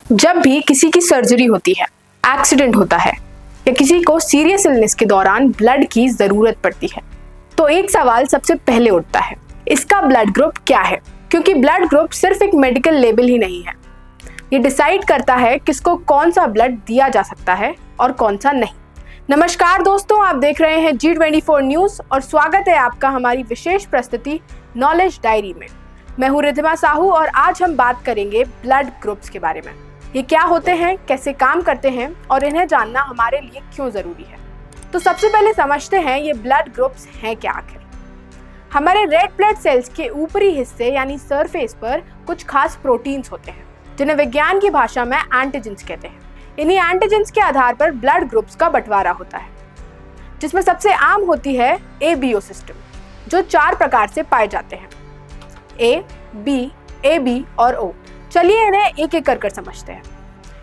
जब भी किसी की सर्जरी होती है, एक्सीडेंट होता है या किसी को सीरियस इलनेस के दौरान ब्लड की जरूरत पड़ती है, तो एक सवाल सबसे पहले उठता है, इसका ब्लड ग्रुप क्या है? क्योंकि ब्लड ग्रुप सिर्फ एक मेडिकल लेबल ही नहीं है, ये डिसाइड करता है किसको कौन सा ब्लड दिया जा सकता है और कौन सा नहीं। नमस्कार दोस्तों, आप देख रहे हैं G24 न्यूज और स्वागत है आपका हमारी विशेष प्रस्तुति नॉलेज डायरी में। मैं हूं रिद्धिमा साहू और आज हम बात करेंगे ब्लड ग्रुप्स के बारे में। ये क्या होते हैं, कैसे काम करते हैं और इन्हें जानना हमारे लिए क्यों जरूरी है। तो सबसे पहले समझते हैं ये ब्लड ग्रुप्स हैं क्या आखिर। हमारे रेड ब्लड सेल्स के ऊपरी हिस्से यानी सरफेस पर कुछ खास प्रोटीन्स होते हैं जिन्हें विज्ञान की भाषा में एंटीजेंस कहते हैं। इन्हीं एंटीजेंस के आधार पर ब्लड ग्रुप्स का बंटवारा होता है, जिसमें सबसे आम होती है ABO सिस्टम, जो 4 प्रकार से पाए जाते हैं, A, B, AB और O। चलिए इन्हें एक एक कर समझते हैं।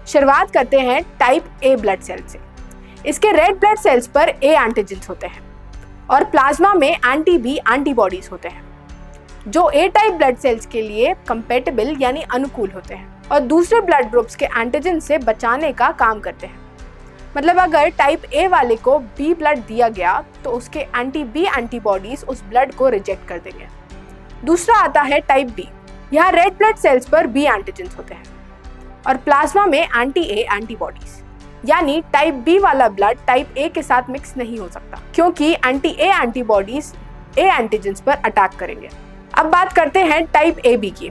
शुरुआत करते हैं टाइप A ब्लड सेल से। इसके रेड ब्लड सेल्स पर A एंटीजेंस होते हैं और प्लाज्मा में एंटी B एंटीबॉडीज होते हैं, जो A टाइप ब्लड सेल्स के लिए कंपैटिबल यानी अनुकूल होते हैं और दूसरे ब्लड ग्रुप्स के एंटीजन से बचाने का काम करते हैं। मतलब अगर टाइप A वाले को B ब्लड दिया गया तो उसके एंटी B एंटीबॉडीज उस ब्लड को रिजेक्ट कर देंगे। दूसरा आता है टाइप B। यहाँ रेड ब्लड सेल्स पर B एंटीजेंस होते हैं और प्लाज्मा में एंटी A एंटीबॉडीज, यानी टाइप B वाला ब्लड टाइप A के साथ मिक्स नहीं हो सकता क्योंकि anti A antibodies A antigens पर अटैक करेंगे। अब बात करते हैं टाइप AB की।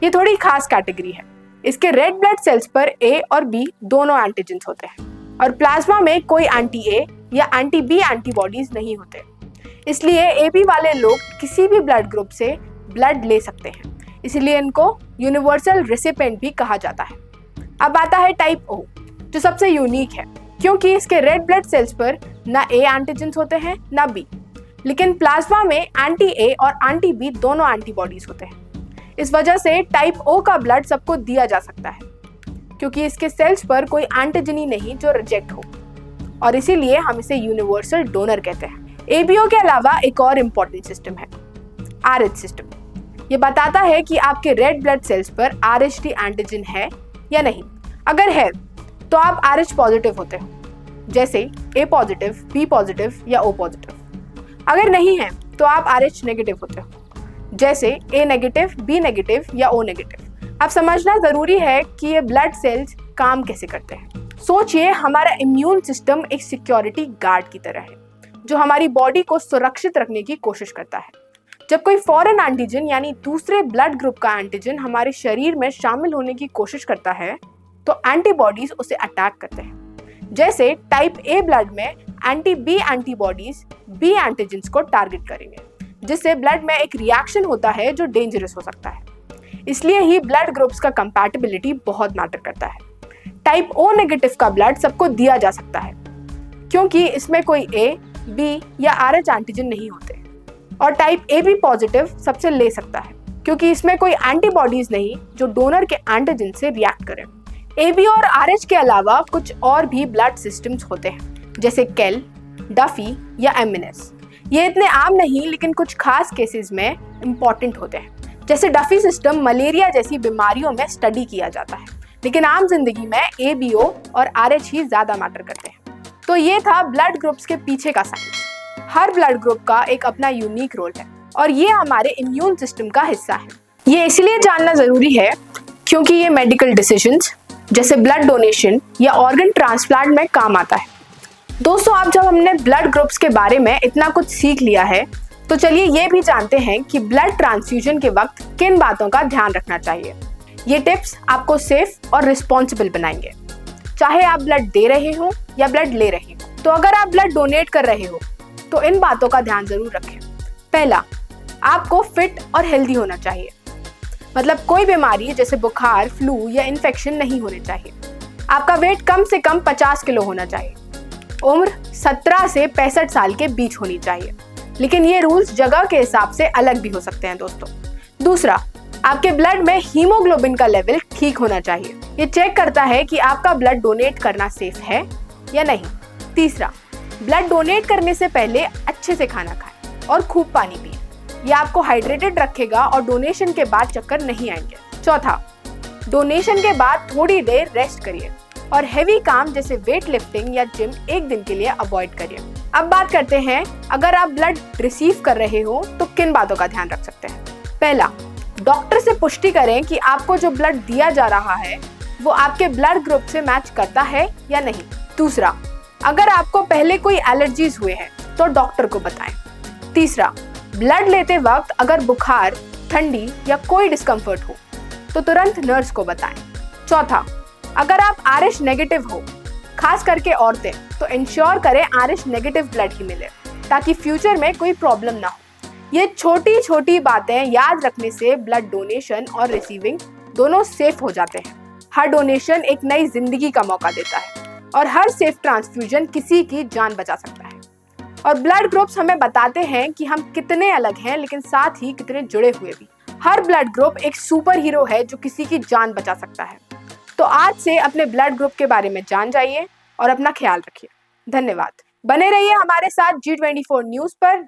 ये थोड़ी खास कैटेगरी है। इसके रेड ब्लड सेल्स पर A और B दोनों एंटीजेंस होते हैं और प्लाज्मा में कोई एंटी A या एंटी B एंटीबॉडीज नहीं होते, इसलिए AB वाले लोग किसी भी ब्लड ग्रुप से ब्लड ले सकते हैं, इसीलिए इनको यूनिवर्सल रेसिपिएंट भी कहा जाता है। अब आता है टाइप O, जो सबसे यूनिक है क्योंकि इसके रेड ब्लड सेल्स पर ना A एंटीजेंस होते हैं ना B, लेकिन प्लाज्मा में एंटी A और एंटी B दोनों एंटीबॉडीज होते हैं। इस वजह से टाइप O का ब्लड सबको दिया जा सकता है क्योंकि इसके सेल्स पर कोई एंटीजन ही नहीं जो रिजेक्ट हो, और इसीलिए हम इसे यूनिवर्सल डोनर कहते हैं। ABO के अलावा एक और इम्पोर्टेंट सिस्टम है, RH सिस्टम। ये बताता है कि आपके रेड ब्लड सेल्स पर RHD एंटीजन है या नहीं। अगर है तो आप RH पॉजिटिव होते हो, जैसे A पॉजिटिव, B पॉजिटिव या O पॉजिटिव। अगर नहीं है तो आप RH नेगेटिव होते हो, जैसे A नेगेटिव, B नेगेटिव या O नेगेटिव। अब समझना जरूरी है कि ये ब्लड सेल्स काम कैसे करते हैं। सोचिए, हमारा इम्यून सिस्टम एक सिक्योरिटी गार्ड की तरह है जो हमारी बॉडी को सुरक्षित रखने की कोशिश करता है। जब कोई फॉरेन एंटीजन यानी दूसरे ब्लड ग्रुप का एंटीजन हमारे शरीर में शामिल होने की कोशिश करता है तो एंटीबॉडीज उसे अटैक करते हैं। जैसे टाइप A ब्लड में anti B antibodies B antigens को टारगेट करेंगे, जिससे ब्लड में एक रिएक्शन होता है जो डेंजरस हो सकता है। इसलिए ही ब्लड ग्रुप्स का कंपैटिबिलिटी बहुत मैटर करता है। टाइप O नेगेटिव का ब्लड सबको दिया जा सकता है क्योंकि इसमें कोई A, B या RH एंटीजन नहीं होते, और टाइप AB पॉजिटिव सबसे ले सकता है क्योंकि इसमें कोई एंटीबॉडीज नहीं जो डोनर के एंटीजन से रिएक्ट करें। AB और RH के अलावा कुछ और भी ब्लड सिस्टम्स होते हैं, जैसे केल, डफी या MNS। ये इतने आम नहीं, लेकिन कुछ खास केसेस में इम्पॉर्टेंट होते हैं। जैसे डफी सिस्टम मलेरिया जैसी बीमारियों में स्टडी किया जाता है, लेकिन आम जिंदगी में ABO और RH ही ज्यादा मैटर करते हैं। तो ये था ब्लड ग्रुप्स के पीछे का साइंस। हर ब्लड ग्रुप का एक अपना यूनिक रोल है और ये हमारे इम्यून सिस्टम का हिस्सा है। ये इसलिए जानना जरूरी है क्योंकि ये मेडिकल डिसीजंस जैसे ब्लड डोनेशन या ऑर्गन ट्रांसप्लांट में काम आता है। दोस्तों, अब जब हमने ब्लड ग्रुप्स के बारे में इतना कुछ सीख लिया है तो चलिए ये भी जानते हैं कि ब्लड ट्रांसफ्यूजन के वक्त किन बातों का ध्यान रखना चाहिए। ये टिप्स आपको सेफ और रिस्पॉन्सिबल बनाएंगे, चाहे आप ब्लड दे रहे हो या ब्लड ले रहे हो। तो अगर आप ब्लड डोनेट कर रहे हो तो इन बातों का ध्यान जरूर रखें। पहला, आपको फिट और हेल्दी होना चाहिए, मतलब कोई बीमारी जैसे बुखार, फ्लू या इन्फेक्शन नहीं होने चाहिए। आपका वेट कम से कम 50 किलो होना चाहिए। उम्र 17 से 65 साल के बीच होनी चाहिए, लेकिन ये रूल्स जगह के हिसाब से अलग भी हो सकते हैं दोस्तों। दूसरा, आपके ब्लड में हीमोग्लोबिन का लेवल ठीक होना चाहिए। ये चेक करता है कि आपका ब्लड डोनेट करना सेफ है या नहीं। तीसरा, ब्लड डोनेट करने से पहले अच्छे से खाना खाएं और खूब पानी पिएं। ये आपको हाइड्रेटेड रखेगा और डोनेशन के बाद चक्कर नहीं आएंगे। चौथा, डोनेशन के बाद थोड़ी देर रेस्ट करिए और हेवी काम जैसे वेट लिफ्टिंग या जिम एक दिन के लिए अवॉइड करिए। अब बात करते हैं, अगर आप ब्लड रिसीव कर रहे हो तो किन बातों का ध्यान रख सकते हैं। पहला, डॉक्टर से पुष्टि करें कि आपको जो ब्लड दिया जा रहा है वो आपके ब्लड ग्रुप से मैच करता है या नहीं। दूसरा, अगर आपको पहले कोई एलर्जीज हुए हैं तो डॉक्टर को बताएं। तीसरा, ब्लड लेते वक्त अगर बुखार, ठंडी या कोई डिस्कम्फर्ट हो तो तुरंत नर्स को बताएं। चौथा, अगर आप RH नेगेटिव हो, खास करके औरतें, तो इंश्योर करें RH नेगेटिव ब्लड ही मिले ताकि फ्यूचर में कोई प्रॉब्लम ना हो। ये छोटी छोटी बातें याद रखने से ब्लड डोनेशन और रिसीविंग दोनों सेफ हो जाते हैं। हर डोनेशन एक नई जिंदगी का मौका देता है और हर सेफ ट्रांसफ्यूजन किसी की जान बचा सकता है। और ब्लड ग्रुप्स हमें बताते हैं कि हम कितने अलग हैं, लेकिन साथ ही कितने जुड़े हुए भी। हर ब्लड ग्रुप एक सुपर हीरो है जो किसी की जान बचा सकता है। तो आज से अपने ब्लड ग्रुप के बारे में जान जाइए और अपना ख्याल रखिए। धन्यवाद। बने रहिए हमारे साथ G24 न्यूज़ पर।